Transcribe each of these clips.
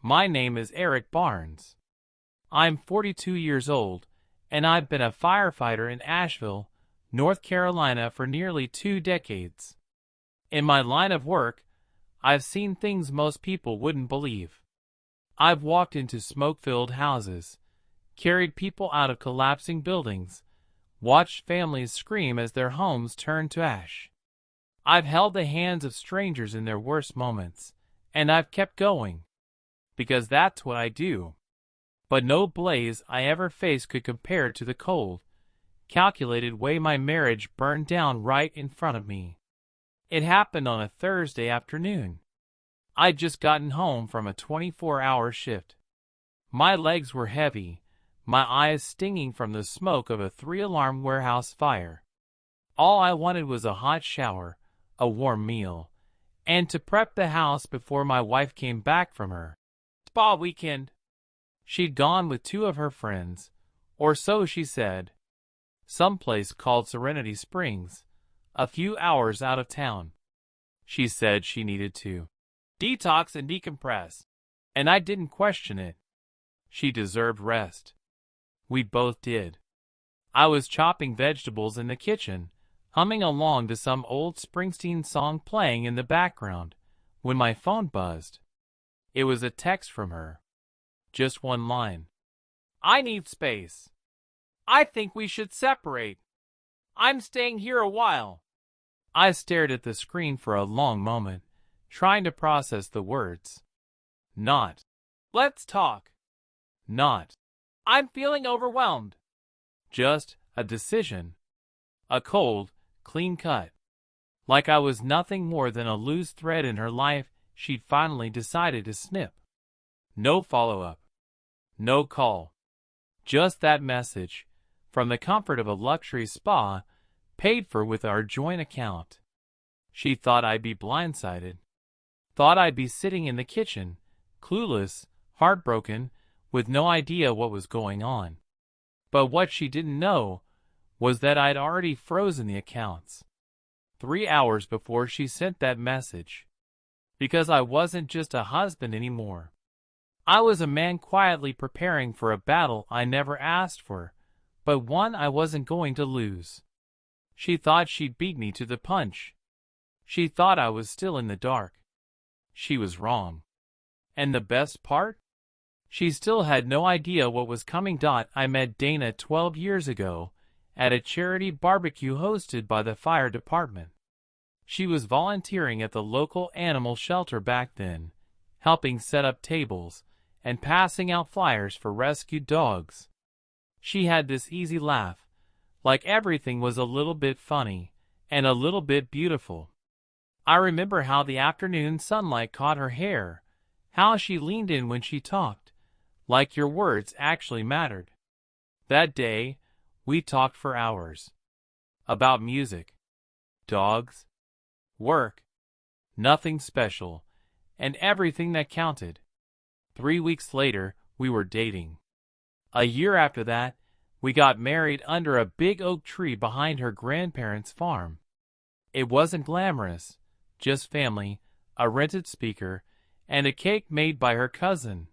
My name is Eric Barnes. I'm 42 years old, and I've been a firefighter in Asheville, North Carolina for nearly 2 decades. In my line of work, I've seen things most people wouldn't believe. I've walked into smoke-filled houses, carried people out of collapsing buildings, watched families scream as their homes turned to ash. I've held the hands of strangers in their worst moments, and I've kept going. Because that's what I do. But no blaze I ever faced could compare to the cold, calculated way my marriage burned down right in front of me. It happened on a Thursday afternoon. I'd just gotten home from a 24-hour shift. My legs were heavy, my eyes stinging from the smoke of a 3-alarm warehouse fire. All I wanted was a hot shower, a warm meal, and to prep the house before my wife came back from her spa weekend. She'd gone with 2 of her friends, or so she said, someplace called Serenity Springs, a few hours out of town. She said she needed to detox and decompress, and I didn't question it. She deserved rest. We both did. I was chopping vegetables in the kitchen, humming along to some old Springsteen song playing in the background, when my phone buzzed. It was a text from her. Just one line. I need space. I think we should separate. I'm staying here a while. I stared at the screen for a long moment, trying to process the words. Not, let's talk. Not, I'm feeling overwhelmed. Just a decision. A cold, clean cut. Like I was nothing more than a loose thread in her life she'd finally decided to snip. No follow-up. No call. Just that message, from the comfort of a luxury spa, paid for with our joint account. She thought I'd be blindsided. Thought I'd be sitting in the kitchen, clueless, heartbroken, with no idea what was going on. But what she didn't know was that I'd already frozen the accounts 3 hours before she sent that message. Because I wasn't just a husband anymore. I was a man quietly preparing for a battle I never asked for, but one I wasn't going to lose. She thought she'd beat me to the punch. She thought I was still in the dark. She was wrong. And the best part? She still had no idea what was coming. I met Dana 12 years ago at a charity barbecue hosted by the fire department. She was volunteering at the local animal shelter back then, helping set up tables and passing out flyers for rescued dogs. She had this easy laugh, like everything was a little bit funny and a little bit beautiful. I remember how the afternoon sunlight caught her hair, how she leaned in when she talked, like your words actually mattered. That day, we talked for hours. About music, dogs, work, nothing special, and everything that counted. 3 weeks later, we were dating. A year after that, we got married under a big oak tree behind her grandparents' farm. It wasn't glamorous, just family, a rented speaker, and a cake made by her cousin.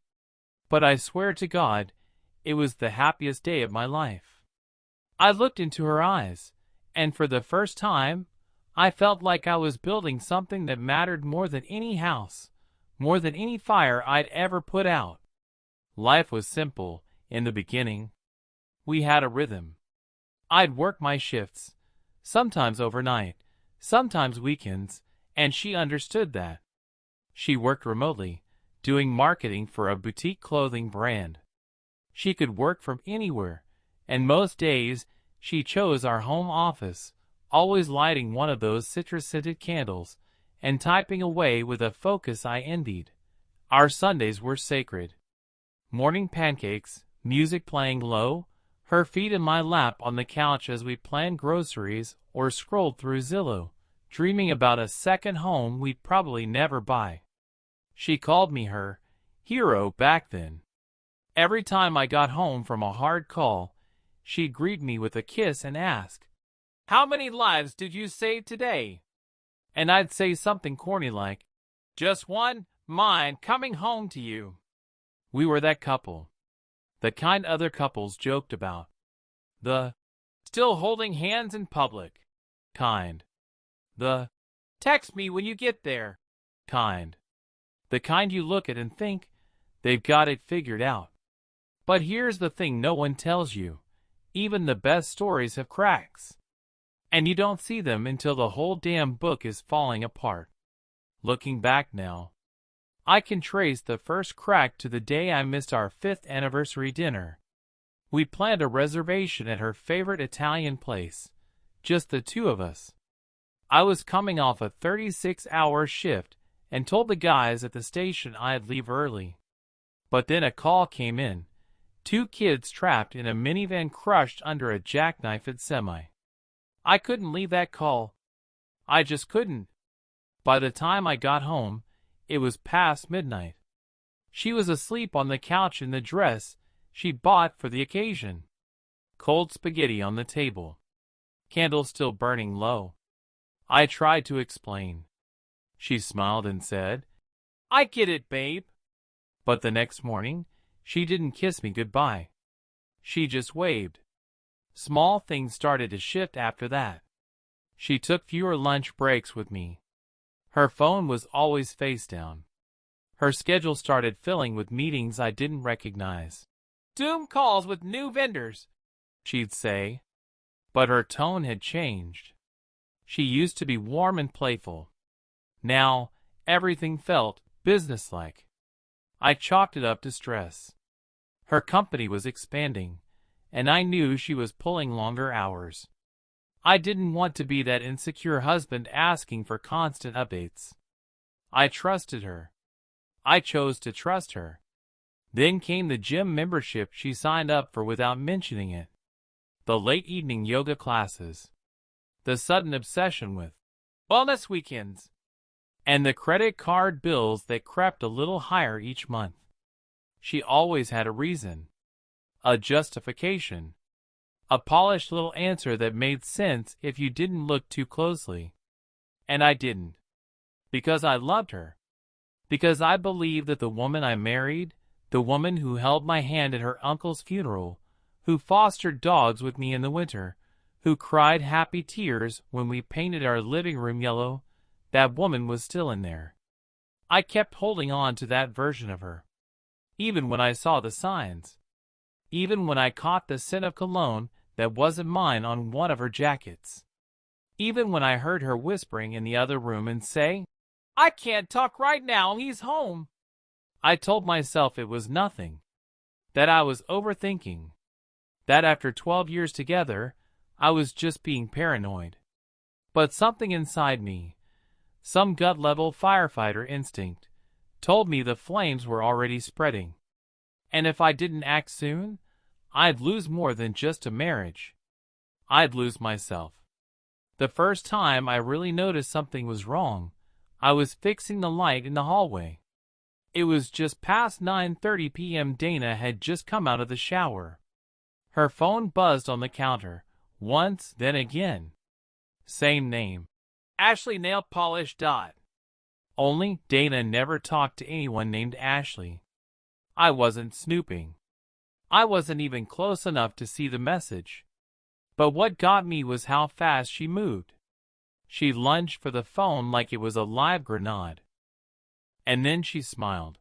But I swear to God, it was the happiest day of my life. I looked into her eyes, and for the first time, I felt like I was building something that mattered more than any house, more than any fire I'd ever put out. Life was simple in the beginning. We had a rhythm. I'd work my shifts, sometimes overnight, sometimes weekends, and she understood that. She worked remotely, doing marketing for a boutique clothing brand. She could work from anywhere, and most days she chose our home office, always lighting one of those citrus-scented candles and typing away with a focus I envied. Our Sundays were sacred. Morning pancakes, music playing low, her feet in my lap on the couch as we planned groceries or scrolled through Zillow, dreaming about a second home we'd probably never buy. She called me her hero back then. Every time I got home from a hard call, she'd greet me with a kiss and ask, "How many lives did you save today?" And I'd say something corny like, "Just one, mine coming home to you." We were that couple. The kind other couples joked about. The still holding hands in public kind. The text me when you get there kind. The kind you look at and think they've got it figured out. But here's the thing no one tells you. Even the best stories have cracks. And you don't see them until the whole damn book is falling apart. Looking back now, I can trace the first crack to the day I missed our 5th anniversary dinner. We planned a reservation at her favorite Italian place, just the two of us. I was coming off a 36-hour shift and told the guys at the station I'd leave early. But then a call came in. 2 kids trapped in a minivan crushed under a jackknifed semi. I couldn't leave that call. I just couldn't. By the time I got home, it was past midnight. She was asleep on the couch in the dress she bought for the occasion. Cold spaghetti on the table. Candle still burning low. I tried to explain. She smiled and said, "I get it, babe." But the next morning, she didn't kiss me goodbye. She just waved. Small things started to shift after that. She took fewer lunch breaks with me. Her phone was always face down. Her schedule started filling with meetings I didn't recognize. Zoom calls with new vendors, she'd say. But her tone had changed. She used to be warm and playful. Now, everything felt businesslike. I chalked it up to stress. Her company was expanding, and I knew she was pulling longer hours. I didn't want to be that insecure husband asking for constant updates. I trusted her. I chose to trust her. Then came the gym membership she signed up for without mentioning it. The late evening yoga classes. The sudden obsession with wellness weekends. And the credit card bills that crept a little higher each month. She always had a reason. A justification. A polished little answer that made sense if you didn't look too closely. And I didn't. Because I loved her. Because I believed that the woman I married, the woman who held my hand at her uncle's funeral, who fostered dogs with me in the winter, who cried happy tears when we painted our living room yellow, that woman was still in there. I kept holding on to that version of her. Even when I saw the signs. Even when I caught the scent of cologne that wasn't mine on one of her jackets. Even when I heard her whispering in the other room and say, "I can't talk right now, he's home." I told myself it was nothing. That I was overthinking. That after 12 years together, I was just being paranoid. But something inside me, some gut-level firefighter instinct, told me the flames were already spreading. And if I didn't act soon, I'd lose more than just a marriage. I'd lose myself. The first time I really noticed something was wrong, I was fixing the light in the hallway. It was just past 9:30 p.m. Dana had just come out of the shower. Her phone buzzed on the counter, once, then again. Same name. Ashley Nail Polish. Only Dana never talked to anyone named Ashley. I wasn't snooping. I wasn't even close enough to see the message. But what got me was how fast she moved. She lunged for the phone like it was a live grenade. And then she smiled.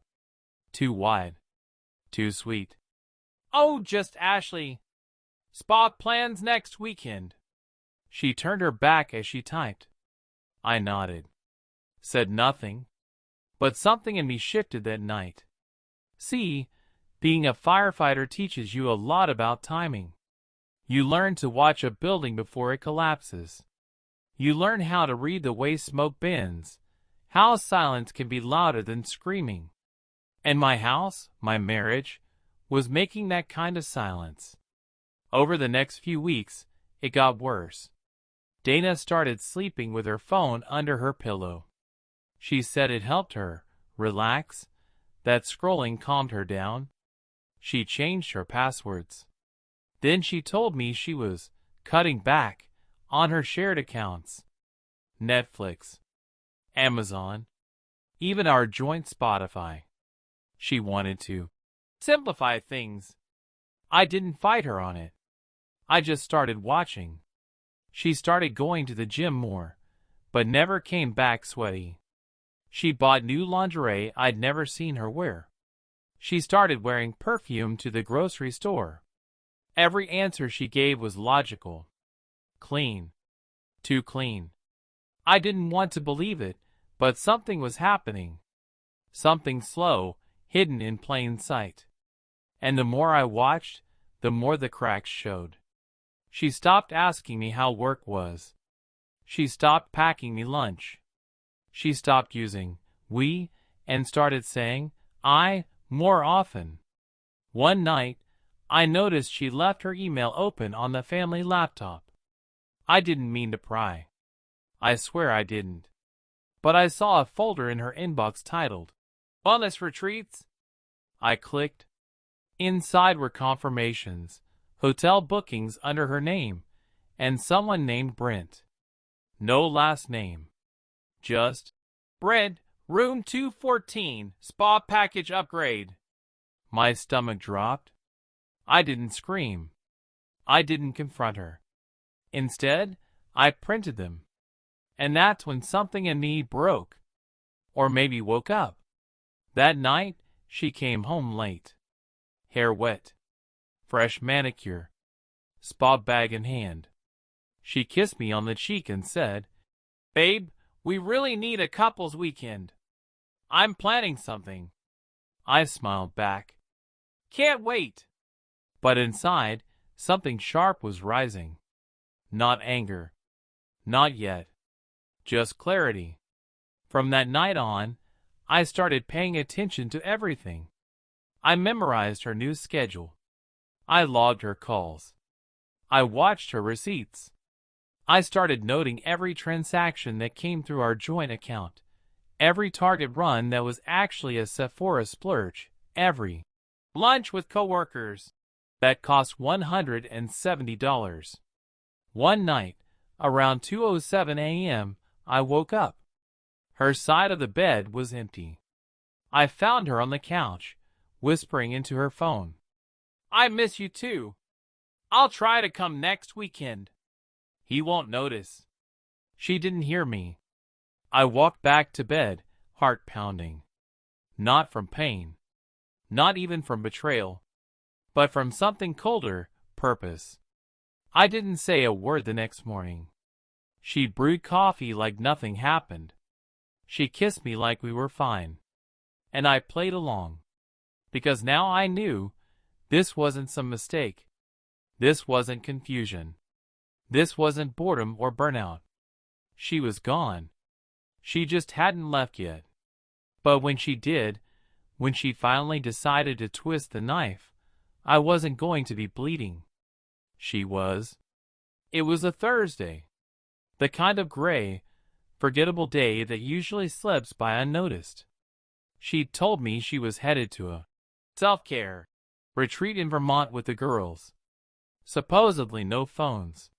Too wide. Too sweet. "Oh, just Ashley. Spa plans next weekend." She turned her back as she typed. I nodded. Said nothing. But something in me shifted that night. See, being a firefighter teaches you a lot about timing. You learn to watch a building before it collapses. You learn how to read the way smoke bends, how silence can be louder than screaming. And my house, my marriage, was making that kind of silence. Over the next few weeks, it got worse. Dana started sleeping with her phone under her pillow. She said it helped her relax, that scrolling calmed her down. She changed her passwords. Then she told me she was cutting back on her shared accounts. Netflix, Amazon, even our joint Spotify. She wanted to simplify things. I didn't fight her on it. I just started watching. She started going to the gym more, but never came back sweaty. She bought new lingerie I'd never seen her wear. She started wearing perfume to the grocery store. Every answer she gave was logical. Clean. Too clean. I didn't want to believe it, but something was happening. Something slow, hidden in plain sight. And the more I watched, the more the cracks showed. She stopped asking me how work was. She stopped packing me lunch. She stopped using we and started saying I more often. One night, I noticed she left her email open on the family laptop. I didn't mean to pry. I swear I didn't. But I saw a folder in her inbox titled Wellness Retreats. I clicked. Inside were confirmations, hotel bookings under her name, and someone named Brent. No last name. Just Brent, room 214, spa package upgrade. My stomach dropped. I didn't scream. I didn't confront her. Instead, I printed them. And that's when something in me broke. Or maybe woke up. That night, she came home late. Hair wet. Fresh manicure. Spa bag in hand. She kissed me on the cheek and said, "Babe, we really need a couples weekend. I'm planning something." I smiled back. "Can't wait." But inside, something sharp was rising. Not anger. Not yet. Just clarity. From that night on, I started paying attention to everything. I memorized her new schedule. I logged her calls. I watched her receipts. I started noting every transaction that came through our joint account, every Target run that was actually a Sephora splurge, every lunch with coworkers that cost $170. One night, around 2:07 a.m., I woke up. Her side of the bed was empty. I found her on the couch, whispering into her phone. "I miss you too. I'll try to come next weekend." He won't notice. She didn't hear me. I walked back to bed, heart pounding. Not from pain. Not even from betrayal. But from something colder, purpose. I didn't say a word the next morning. She brewed coffee like nothing happened. She kissed me like we were fine. And I played along. Because now I knew this wasn't some mistake. This wasn't confusion. This wasn't boredom or burnout. She was gone. She just hadn't left yet. But when she did, when she finally decided to twist the knife, I wasn't going to be bleeding. She was. It was a Thursday. The kind of gray, forgettable day that usually slips by unnoticed. She'd told me she was headed to a self-care retreat in Vermont with the girls. Supposedly no phones.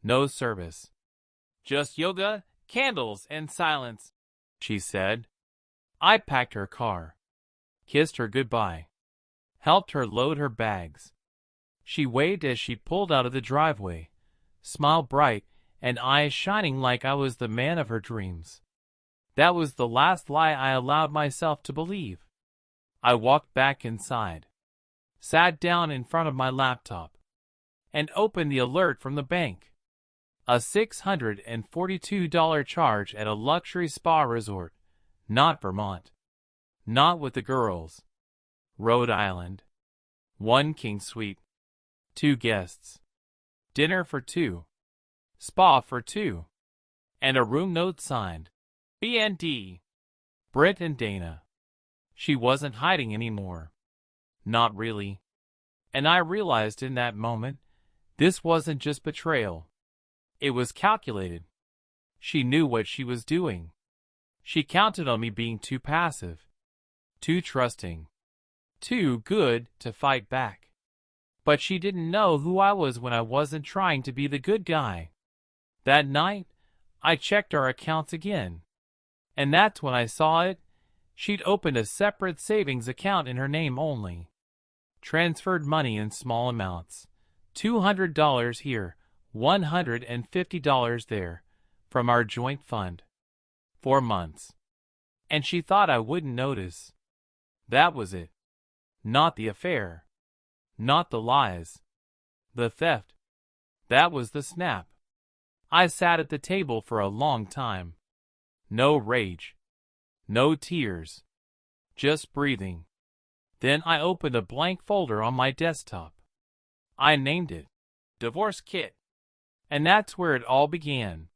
No service. Just yoga, candles, and silence, she said. I packed her car. Kissed her goodbye. Helped her load her bags. She waved as she pulled out of the driveway, smile bright and eyes shining like I was the man of her dreams. That was the last lie I allowed myself to believe. I walked back inside, sat down in front of my laptop, and opened the alert from the bank. A $642 charge at a luxury spa resort, not Vermont. Not with the girls. Rhode Island. 1 king suite. 2 guests. Dinner for 2. Spa for 2. And a room note signed. B&D. Britt and Dana. She wasn't hiding anymore. Not really. And I realized in that moment, this wasn't just betrayal. It was calculated. She knew what she was doing. She counted on me being too passive, too trusting, too good to fight back. But she didn't know who I was when I wasn't trying to be the good guy. That night, I checked our accounts again. And that's when I saw it. She'd opened a separate savings account in her name only. transferred money in small amounts. $200 here, $150 there, from our joint fund. 4 months. And she thought I wouldn't notice. That was it. Not the affair. Not the lies. The theft. That was the snap. I sat at the table for a long time. No rage. No tears. Just breathing. Then I opened a blank folder on my desktop. I named it Divorce Kit. And that's where it all began.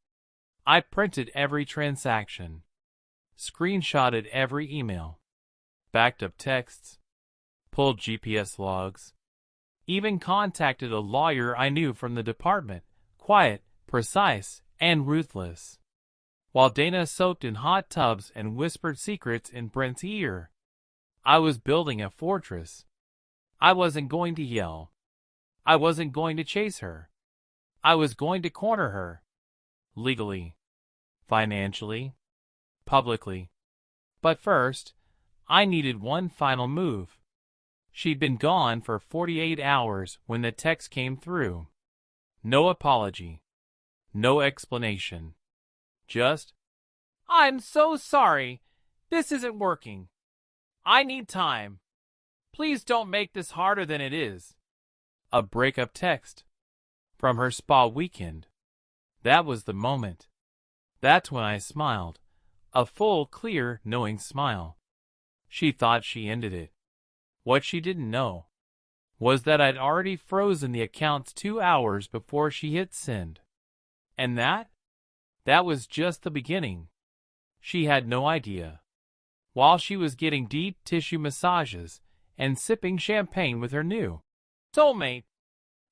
I printed every transaction. Screenshotted every email. Backed up texts. Pulled GPS logs. Even contacted a lawyer I knew from the department. Quiet, precise, and ruthless. While Dana soaked in hot tubs and whispered secrets in Brent's ear, I was building a fortress. I wasn't going to yell. I wasn't going to chase her. I was going to corner her. Legally. Financially. Publicly. But first, I needed one final move. She'd been gone for 48 hours when the text came through. No apology. No explanation. Just, "I'm so sorry. This isn't working. I need time. Please don't make this harder than it is." A breakup text. From her spa weekend. That was the moment. That's when I smiled. A full, clear, knowing smile. She thought she ended it. What she didn't know was that I'd already frozen the accounts 2 hours before she hit send. And that was just the beginning. She had no idea. While she was getting deep tissue massages and sipping champagne with her new soulmate,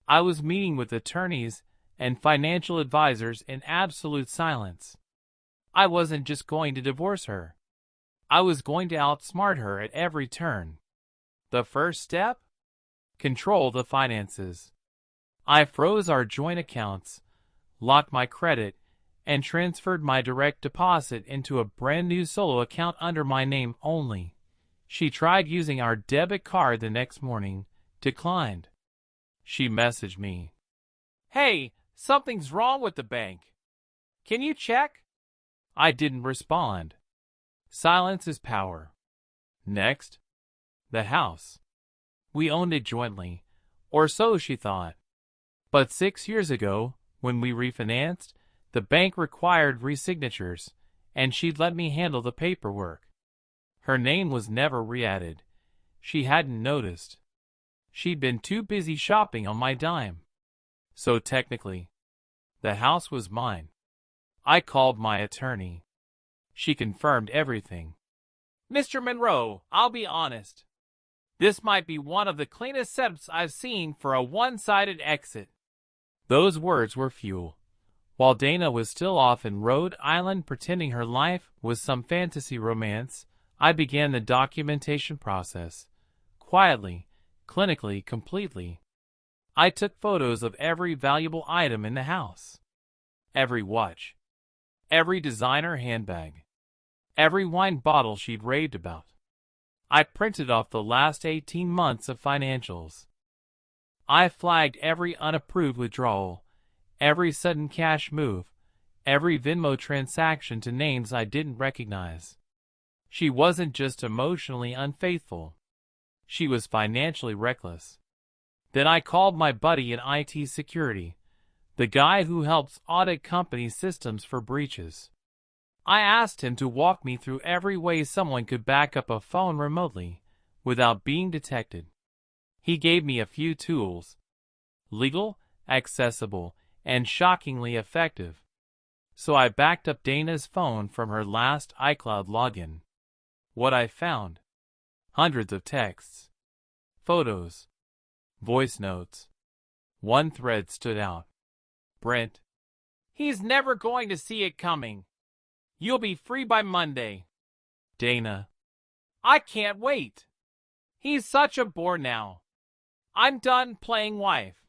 I was meeting with attorneys and financial advisors in absolute silence. I wasn't just going to divorce her. I was going to outsmart her at every turn. The first step? Control the finances. I froze our joint accounts, locked my credit, and transferred my direct deposit into a brand new solo account under my name only. She tried using our debit card the next morning, declined. She messaged me. "Hey, something's wrong with the bank. Can you check?" I didn't respond. Silence is power. Next, the house. We owned it jointly, or so she thought. But 6 years ago, when we refinanced, the bank required re-signatures, and she'd let me handle the paperwork. Her name was never re-added. She hadn't noticed. She'd been too busy shopping on my dime. So technically, the house was mine. I called my attorney. She confirmed everything. "Mr. Monroe, I'll be honest. This might be one of the cleanest setups I've seen for a one-sided exit." Those words were fuel. While Dana was still off in Rhode Island pretending her life was some fantasy romance, I began the documentation process. Quietly, clinically, completely. I took photos of every valuable item in the house. Every watch. Every designer handbag. Every wine bottle she'd raved about. I printed off the last 18 months of financials. I flagged every unapproved withdrawal, every sudden cash move, every Venmo transaction to names I didn't recognize. She wasn't just emotionally unfaithful. She was financially reckless. Then I called my buddy in IT security, the guy who helps audit company systems for breaches. I asked him to walk me through every way someone could back up a phone remotely without being detected. He gave me a few tools. Legal, accessible, and shockingly effective. So I backed up Dana's phone from her last iCloud login. What I found? Hundreds of texts. Photos. Voice notes. One thread stood out. "Brent, he's never going to see it coming. You'll be free by Monday." Dana, "I can't wait. He's such a bore now. I'm done playing wife."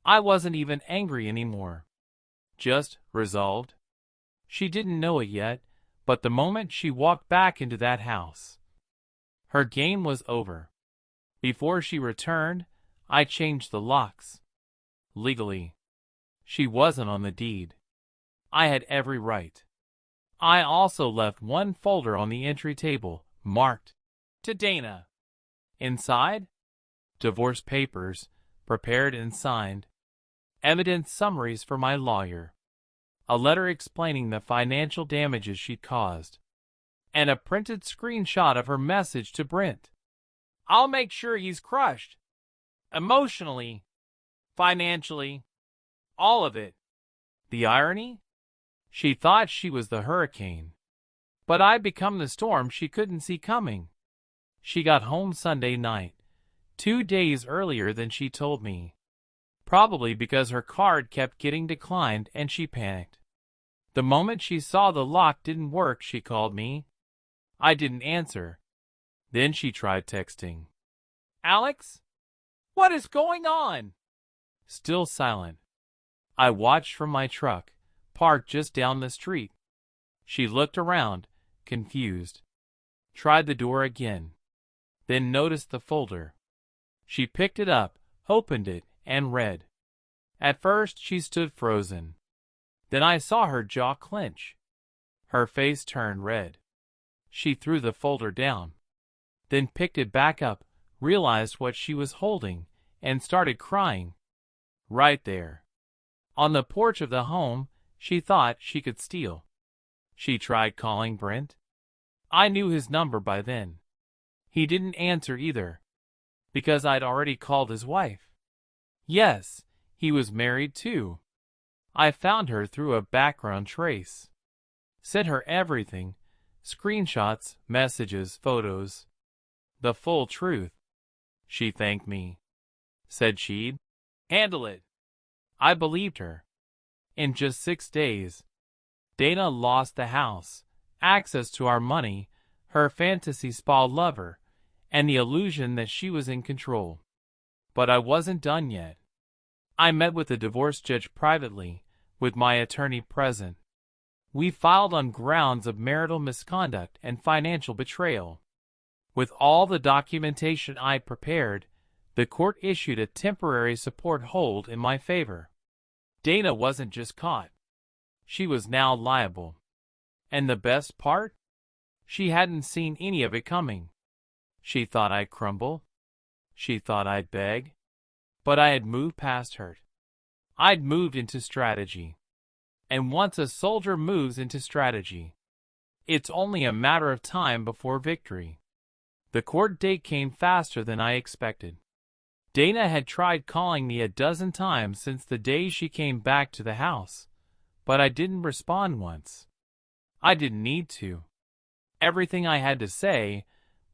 I wasn't even angry anymore. Just resolved. She didn't know it yet, but the moment she walked back into that house, her game was over. Before she returned, I changed the locks. Legally, she wasn't on the deed. I had every right. I also left one folder on the entry table, marked, "To Dana." Inside, divorce papers, prepared and signed, evidence summaries for my lawyer, a letter explaining the financial damages she'd caused, and a printed screenshot of her message to Brent. "I'll make sure he's crushed. Emotionally, financially, all of it." The irony? She thought she was the hurricane, but I'd become the storm she couldn't see coming. She got home Sunday night, 2 days earlier than she told me. Probably because her card kept getting declined and she panicked. The moment she saw the lock didn't work, she called me. I didn't answer. Then she tried texting. "Alex? What is going on?" Still silent. I watched from my truck, parked just down the street. She looked around, confused. Tried the door again. Then noticed the folder. She picked it up, opened it, and read. At first she stood frozen. Then I saw her jaw clench. Her face turned red. She threw the folder down. Then picked it back up, realized what she was holding, and started crying. Right there. On the porch of the home she thought she could steal. She tried calling Brent. I knew his number by then. He didn't answer either, because I'd already called his wife. Yes, he was married too. I found her through a background trace. Sent her everything, screenshots, messages, photos. The full truth. She thanked me. Said she'd handle it. I believed her. In just 6 days, Dana lost the house, access to our money, her fantasy spa lover, and the illusion that she was in control. But I wasn't done yet. I met with the divorce judge privately, with my attorney present. We filed on grounds of marital misconduct and financial betrayal. With all the documentation I prepared, the court issued a temporary support hold in my favor. Dana wasn't just caught. She was now liable. And the best part? She hadn't seen any of it coming. She thought I'd crumble. She thought I'd beg. But I had moved past hurt. I'd moved into strategy. And once a soldier moves into strategy, it's only a matter of time before victory. The court date came faster than I expected. Dana had tried calling me a dozen times since the day she came back to the house, but I didn't respond once. I didn't need to. Everything I had to say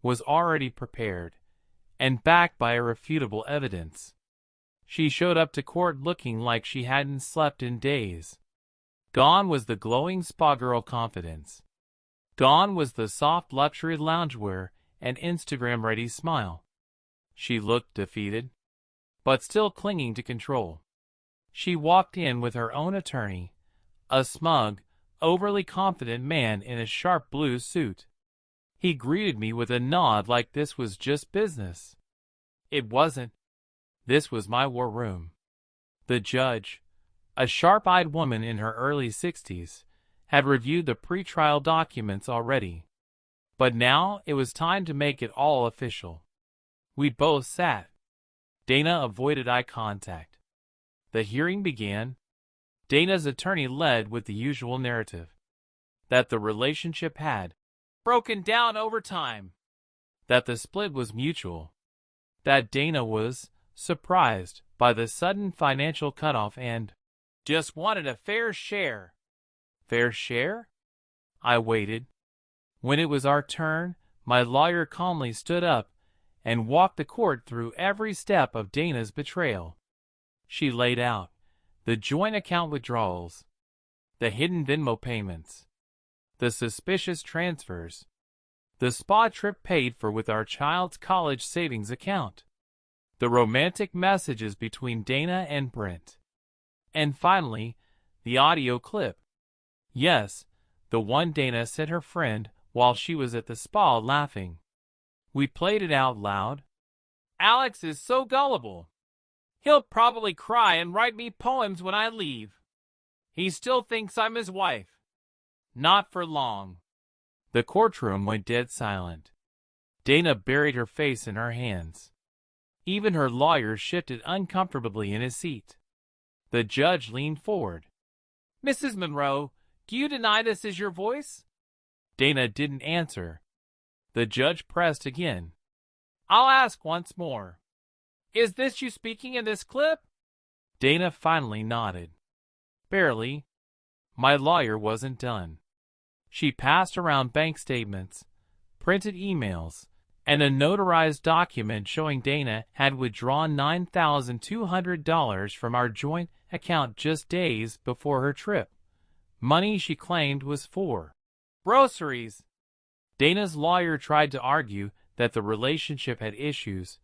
was already prepared and backed by irrefutable evidence. She showed up to court looking like she hadn't slept in days. Gone was the glowing spa girl confidence. Gone was the soft luxury loungewear and Instagram-ready smile. She looked defeated, but still clinging to control. She walked in with her own attorney, a smug, overly confident man in a sharp blue suit. He greeted me with a nod like this was just business. It wasn't. This was my war room. The judge, a sharp-eyed woman in her early 60s, had reviewed the pretrial documents already. But now it was time to make it all official. We both sat. Dana avoided eye contact. The hearing began. Dana's attorney led with the usual narrative. That the relationship had broken down over time. That the split was mutual. That Dana was surprised by the sudden financial cutoff and just wanted a fair share. Fair share? I waited. When it was our turn, my lawyer calmly stood up and walked the court through every step of Dana's betrayal. She laid out the joint account withdrawals, the hidden Venmo payments, the suspicious transfers, the spa trip paid for with our child's college savings account, the romantic messages between Dana and Brent, and finally, the audio clip. Yes, the one Dana sent her friend while she was at the spa laughing. We played it out loud. Alex is so gullible. He'll probably cry and write me poems when I leave. He still thinks I'm his wife. Not for long. The courtroom went dead silent. Dana buried her face in her hands. Even her lawyer shifted uncomfortably in his seat. The judge leaned forward. "Mrs. Monroe, do you deny this is your voice?" Dana didn't answer. The judge pressed again. "I'll ask once more. Is this you speaking in this clip?" Dana finally nodded. "Barely." My lawyer wasn't done. She passed around bank statements, printed emails, and a notarized document showing Dana had withdrawn $9,200 from our joint account just days before her trip. Money she claimed was for groceries. Dana's lawyer tried to argue that the relationship had issues,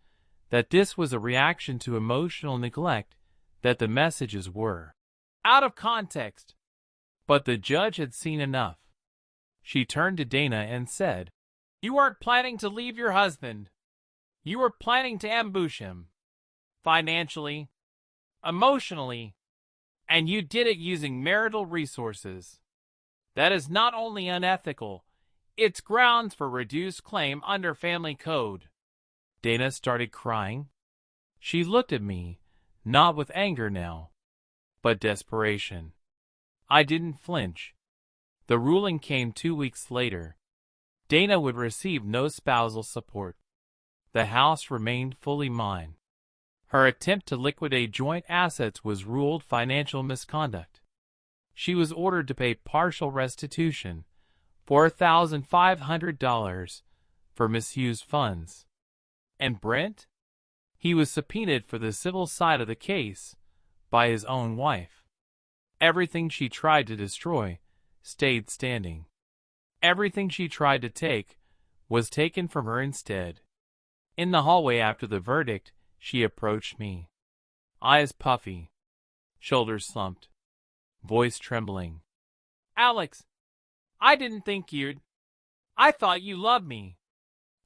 that this was a reaction to emotional neglect, that the messages were out of context. But the judge had seen enough. She turned to Dana and said, "You weren't planning to leave your husband. You were planning to ambush him. Financially, emotionally, and you did it using marital resources. That is not only unethical, it's grounds for reduced claim under family code." Dana started crying. She looked at me, not with anger now, but desperation. I didn't flinch. The ruling came 2 weeks later. Dana would receive no spousal support. The house remained fully mine. Her attempt to liquidate joint assets was ruled financial misconduct. She was ordered to pay partial restitution, $4,500, for misused funds. And Brent? He was subpoenaed for the civil side of the case by his own wife. Everything she tried to destroy stayed standing. Everything she tried to take was taken from her instead. In the hallway after the verdict, she approached me. Eyes puffy, shoulders slumped, voice trembling. "Alex, I didn't think you'd. I thought you loved me."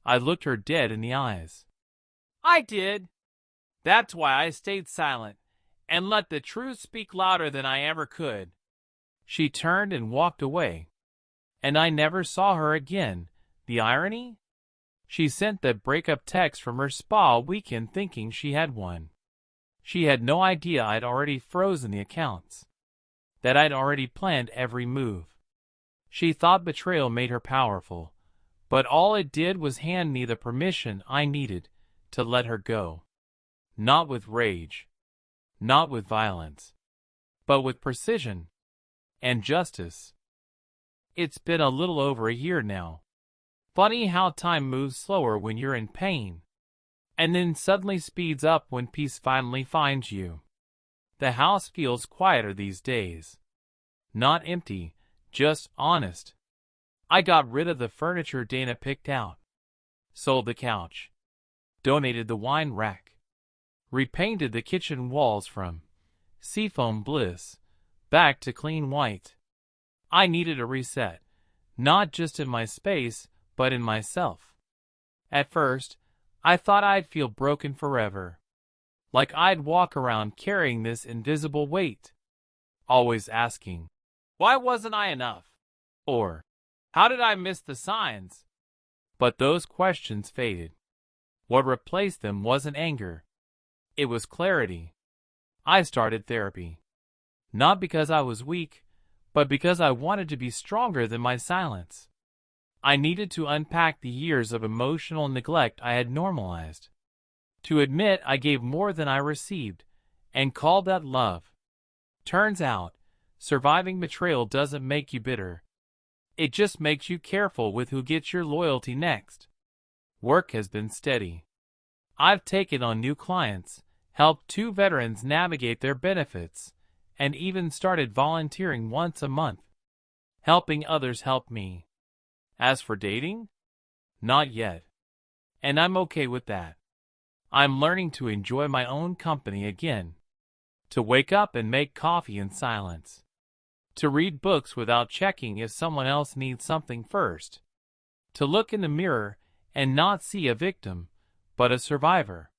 I looked her dead in the eyes. "I did. That's why I stayed silent and let the truth speak louder than I ever could." She turned and walked away, and I never saw her again. The irony? She sent that breakup text from her spa weekend thinking she had one. She had no idea I'd already frozen the accounts, that I'd already planned every move. She thought betrayal made her powerful, but all it did was hand me the permission I needed to let her go. Not with rage, not with violence, but with precision and justice. It's been a little over a year now. Funny how time moves slower when you're in pain, and then suddenly speeds up when peace finally finds you. The house feels quieter these days. Not empty, just honest. I got rid of the furniture Dana picked out, sold the couch, donated the wine rack, repainted the kitchen walls from seafoam bliss back to clean white. I needed a reset, not just in my space, but in myself. At first, I thought I'd feel broken forever, like I'd walk around carrying this invisible weight, always asking, "Why wasn't I enough?" Or, "How did I miss the signs?" But those questions faded. What replaced them wasn't anger. It was clarity. I started therapy. Not because I was weak, but because I wanted to be stronger than my silence. I needed to unpack the years of emotional neglect I had normalized. To admit I gave more than I received, and called that love. Turns out, surviving betrayal doesn't make you bitter. It just makes you careful with who gets your loyalty next. Work has been steady. I've taken on new clients, helped 2 veterans navigate their benefits, and even started volunteering once a month, helping others help me. As for dating? Not yet. And I'm okay with that. I'm learning to enjoy my own company again. To wake up and make coffee in silence. To read books without checking if someone else needs something first. To look in the mirror and not see a victim, but a survivor.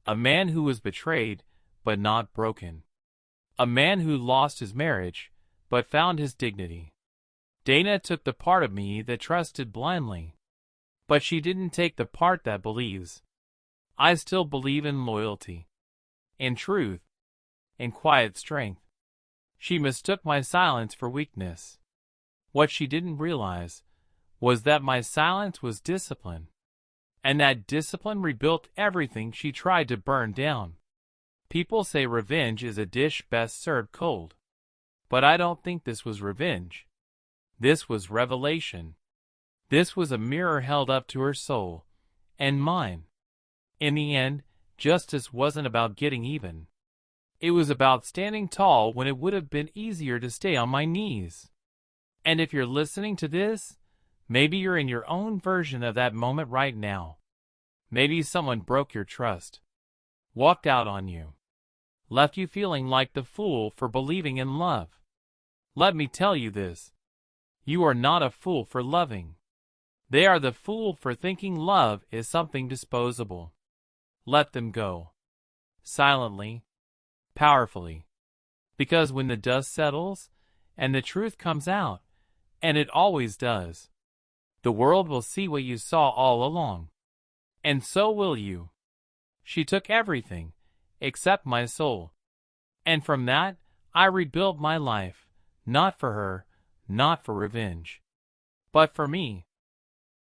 A man who was betrayed, but not broken. A man who lost his marriage, but found his dignity. Dana took the part of me that trusted blindly. But she didn't take the part that believes. I still believe in loyalty, in truth, in quiet strength. She mistook my silence for weakness. What she didn't realize was that my silence was discipline, and that discipline rebuilt everything she tried to burn down. People say revenge is a dish best served cold. But I don't think this was revenge. This was revelation. This was a mirror held up to her soul, and mine. In the end, justice wasn't about getting even. It was about standing tall when it would have been easier to stay on my knees. And if you're listening to this, maybe you're in your own version of that moment right now. Maybe someone broke your trust, walked out on you, left you feeling like the fool for believing in love. Let me tell you this. You are not a fool for loving. They are the fool for thinking love is something disposable. Let them go. Silently, powerfully. Because when the dust settles, and the truth comes out, and it always does, the world will see what you saw all along. And so will you. She took everything, except my soul. And from that, I rebuilt my life, not for her, not for revenge, but for me.